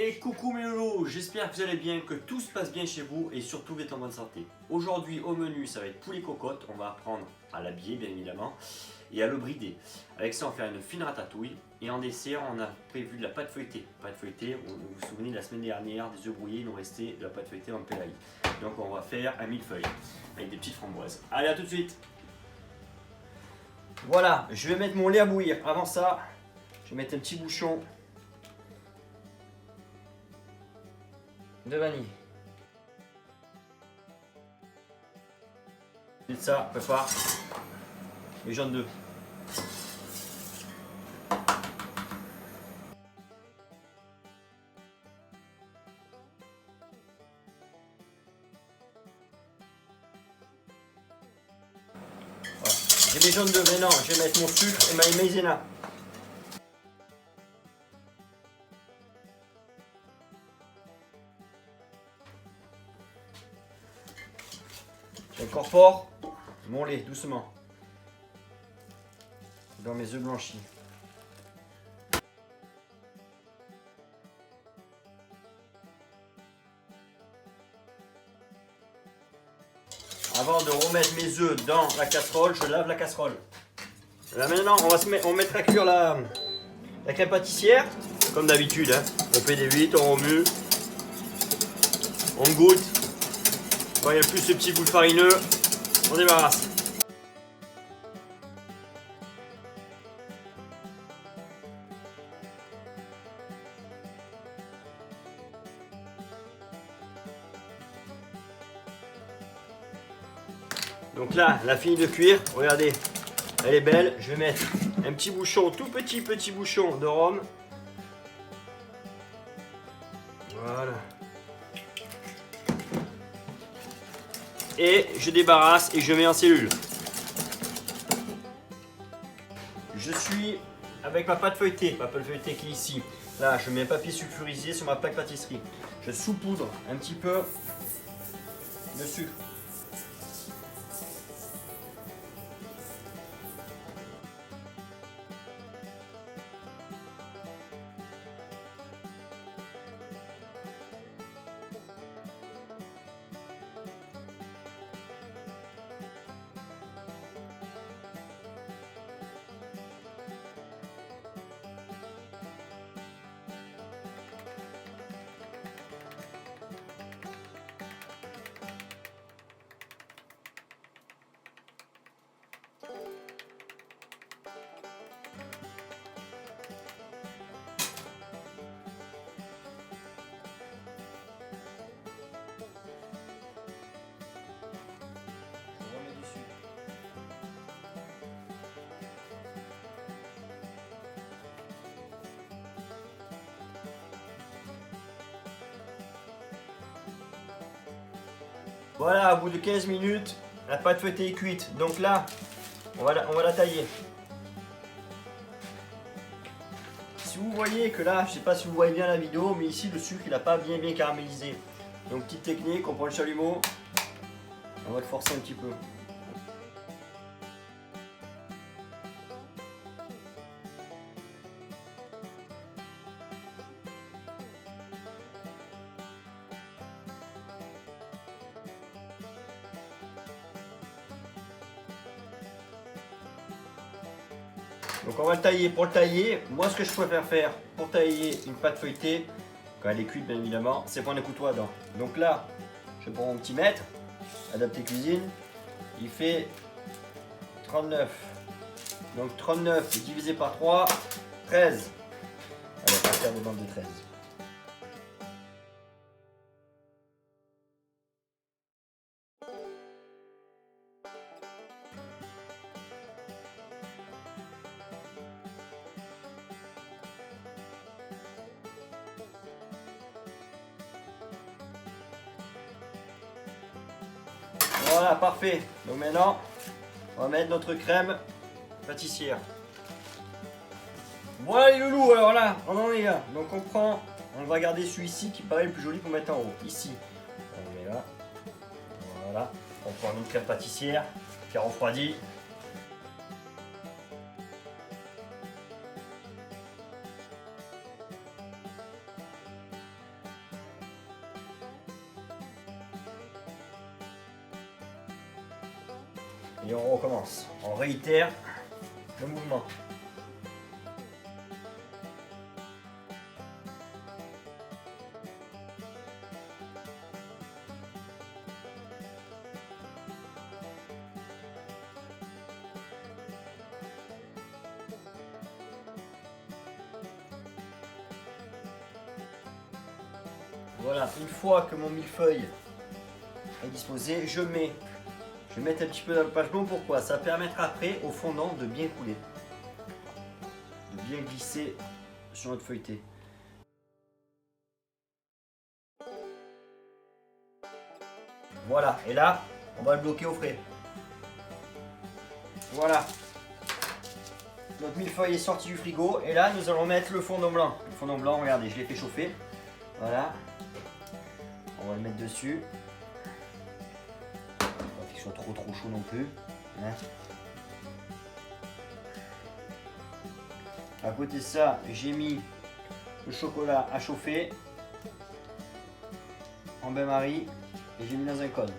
Et coucou mes loulous, j'espère que vous allez bien, que tout se passe bien chez vous et surtout que vous êtes en bonne santé. Aujourd'hui au menu ça va être poulet cocotte, on va apprendre à l'habiller bien évidemment et à le brider. Avec ça on va faire une fine ratatouille et en dessert on a prévu de la pâte feuilletée. Pâte feuilletée, vous vous souvenez de la semaine dernière, des œufs brouillés, il nous restait de la pâte feuilletée en pelaille. Donc on va faire un millefeuille avec des petites framboises. Allez, à tout de suite. Voilà, je vais mettre mon lait à bouillir. Avant ça, je vais mettre un petit bouchon de vanille. Et ça, prépare les jaunes d'œufs. Voilà. J'ai les jaunes d'œufs, maintenant je vais mettre mon sucre et ma maïzena. J'incorpore mon lait doucement dans mes œufs blanchis. Avant de remettre mes œufs dans la casserole, je lave la casserole. Là maintenant, on mettra à cuire la crème pâtissière, comme d'habitude. Hein. On fait des 8, on remue, on goûte. Quand il y a plus ce petit goût farineux, on débarrasse. Donc là, elle a fini de cuire. Regardez, elle est belle. Je vais mettre un petit bouchon, tout petit bouchon de rhum. Voilà. Et je débarrasse et je mets en cellule. Je suis avec ma pâte feuilletée qui est ici. Là, je mets un papier sulfurisé sur ma plaque pâtisserie. Je saupoudre un petit peu de sucre. Voilà, au bout de 15 minutes, la pâte feuilletée est cuite. Donc là, on va la tailler. Si vous voyez que là, je ne sais pas si vous voyez bien la vidéo, mais ici le sucre il n'a pas bien caramélisé. Donc petite technique, on prend le chalumeau, on va le forcer un petit peu. Donc on va le tailler. Pour le tailler, moi ce que je préfère faire pour tailler une pâte feuilletée, quand elle est cuite bien évidemment, c'est prendre un couteau à dents. Donc là, je prends mon petit mètre, adapté cuisine, il fait 39. Donc 39 divisé par 3, 13. Allez, on va faire des bandes de 13. Voilà, parfait. Donc maintenant, on va mettre notre crème pâtissière. Voilà les loulous, alors là, on en est là. Donc on va garder celui-ci qui paraît le plus joli pour mettre en haut. Ici, on met là. Voilà. On prend notre crème pâtissière qui a refroidi. Et on recommence. On réitère le mouvement. Voilà, une fois que mon millefeuille est disposé, je vais mettre un petit peu d'alpage blanc. Pourquoi? Ça permettra après au fondant de bien couler, de bien glisser sur notre feuilleté. Voilà, et là, on va le bloquer au frais. Voilà. Notre millefeuille est sorti du frigo et là, nous allons mettre le fondant blanc. Le fondant blanc, regardez, je l'ai fait chauffer. Voilà. On va le mettre dessus. Pas qu'il soit trop chaud non plus. Hein. À côté de ça, j'ai mis le chocolat à chauffer en bain-marie et j'ai mis dans un cône.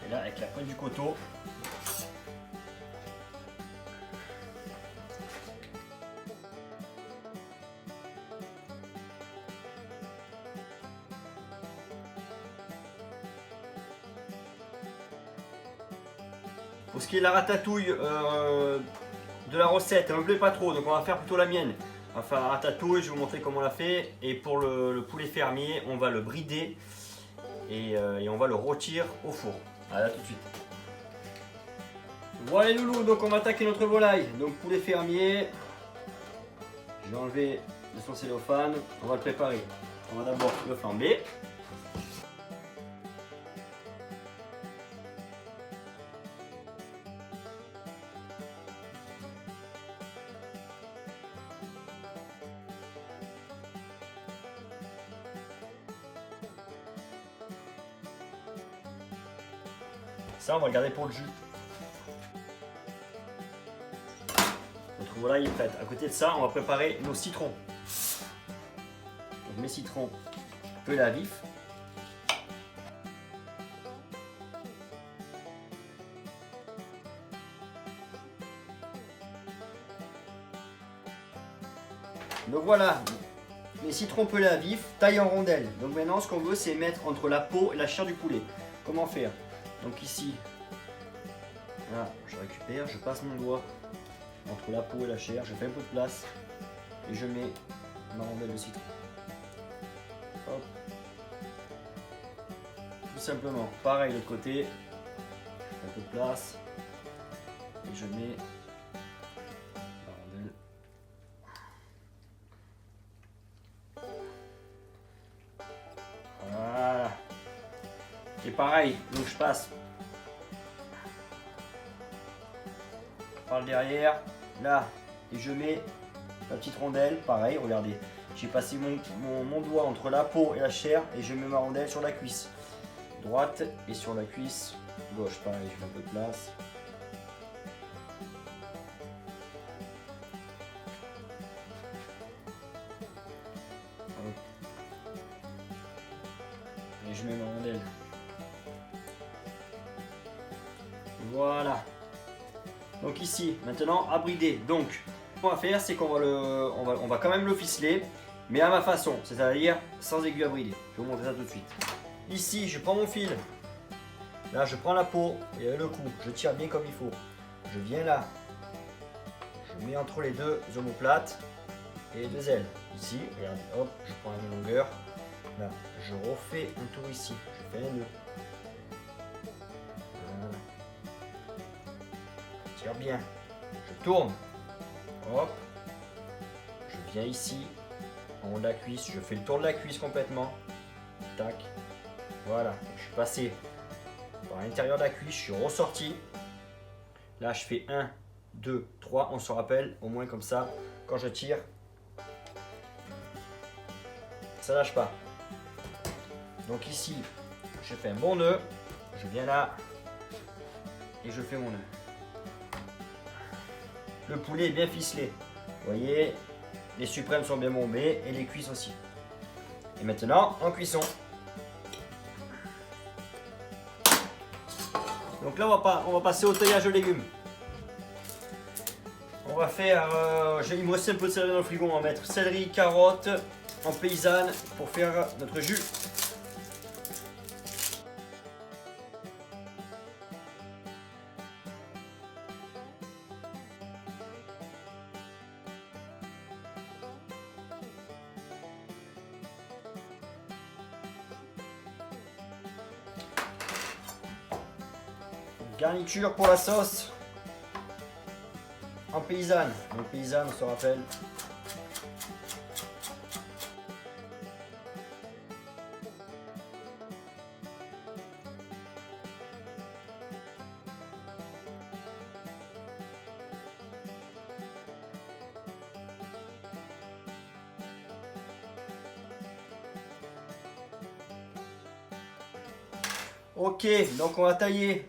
Et là, avec la pointe du couteau, pour ce qui est de la ratatouille de la recette, elle ne me plaît pas trop, donc on va faire plutôt la mienne. On va faire la ratatouille, je vais vous montrer comment on la fait. Et pour le poulet fermier, on va le brider et on va le rôtir au four. À là tout de suite. Voilà les loulous, donc on va attaquer notre volaille. Donc poulet fermier, je vais enlever de son cellophane, on va le préparer. On va d'abord le flamber. Ça, on va le garder pour le jus. Notre volaille est prête. À côté de ça, on va préparer nos citrons. Donc mes citrons pelés à vif. Donc voilà, mes citrons pelés à vif, taillés en rondelles. Donc maintenant, ce qu'on veut, c'est mettre entre la peau et la chair du poulet. Comment faire? Donc ici, là, je récupère, je passe mon doigt entre la peau et la chair, je fais un peu de place et je mets ma rondelle de citron. Hop. Tout simplement, pareil de l'autre côté, je fais un peu de place et je mets ma rondelle. Voilà. Et pareil, donc je passe par le derrière, là, et je mets ma petite rondelle, pareil, regardez, j'ai passé mon doigt entre la peau et la chair et je mets ma rondelle sur la cuisse droite et sur la cuisse gauche, pareil, je fais un peu de place. Et je mets ma rondelle. Voilà. Donc ici, maintenant à brider. Donc, ce qu'on va faire, c'est on va quand même le ficeler, mais à ma façon, c'est-à-dire sans aiguille à brider. Je vais vous montrer ça tout de suite. Ici, je prends mon fil. Là, je prends la peau et le cou. Je tire bien comme il faut. Je viens là. Je mets entre les deux omoplates et les deux ailes. Ici, regardez, hop, je prends la même longueur. Là, je refais un tour ici. Je fais un nœud. Tire bien, je tourne, hop, je viens ici, en haut de la cuisse, je fais le tour de la cuisse complètement, tac, voilà, je suis passé par l'intérieur de la cuisse, je suis ressorti, là je fais 1, 2, 3. 3, on se rappelle, au moins comme ça, quand je tire, ça lâche pas. Donc ici, je fais un bon nœud, je viens là et je fais mon nœud. Le poulet est bien ficelé. Vous voyez, les suprêmes sont bien bombés et les cuisses aussi. Et maintenant, en cuisson. Donc là, on va passer au taillage de légumes. On va faire, il me reste un peu de céleri dans le frigo, on va mettre céleri, carottes en paysanne pour faire notre jus. Garniture pour la sauce en paysanne. En paysanne, on se rappelle. Ok, donc on va tailler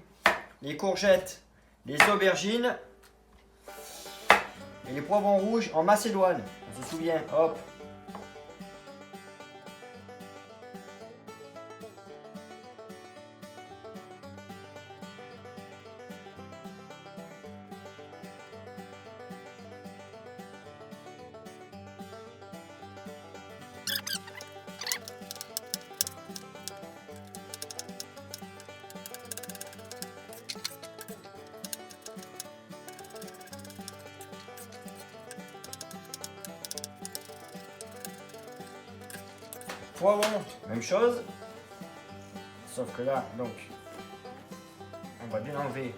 les courgettes, les aubergines et les poivrons rouges en macédoine. On se souvient, hop. Poivron, même chose. Sauf que là, donc, on va bien enlever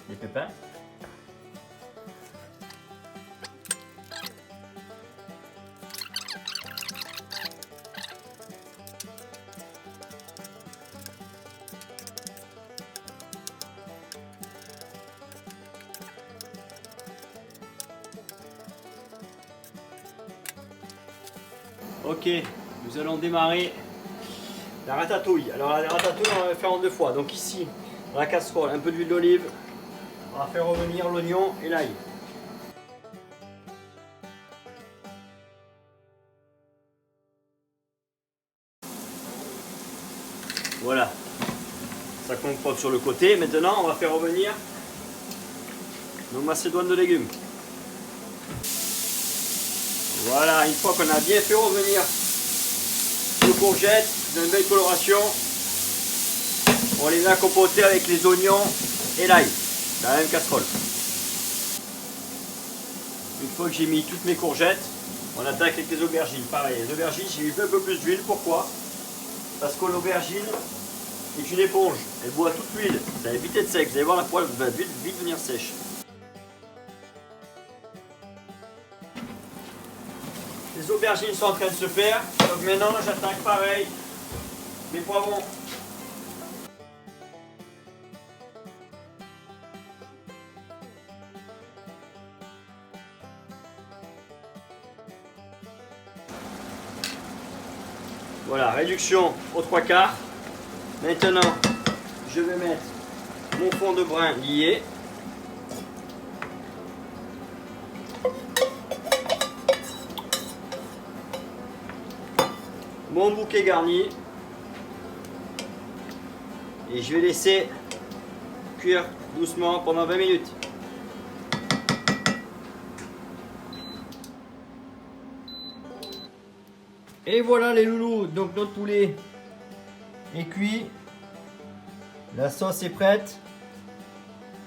les pépins. Ok, nous allons démarrer la ratatouille. Alors la ratatouille, on va la faire en 2 fois. Donc ici, dans la casserole, un peu d'huile d'olive. On va faire revenir l'oignon et l'ail. Voilà, ça concorde sur le côté. Maintenant, on va faire revenir nos macédoines de légumes. Voilà, une fois qu'on a bien fait revenir nos courgettes d'une belle coloration, on les a compotées avec les oignons et l'ail dans la même casserole. Une fois que j'ai mis toutes mes courgettes, on attaque avec les aubergines. Pareil, les aubergines, j'ai mis un peu plus d'huile. Pourquoi? Parce que l'aubergine est une éponge. Elle boit toute l'huile. Ça va vite être sec. Vous allez voir, la poêle va vite venir sèche. Les aubergines sont en train de se faire. Donc maintenant, j'attaque pareil mes poivrons. Voilà, réduction aux 3/4. Maintenant, je vais mettre mon fond de brun lié. Mon bouquet garni. Et je vais laisser cuire doucement pendant 20 minutes. Et voilà les loulous, donc notre poulet est cuit, la sauce est prête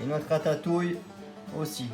et notre ratatouille aussi.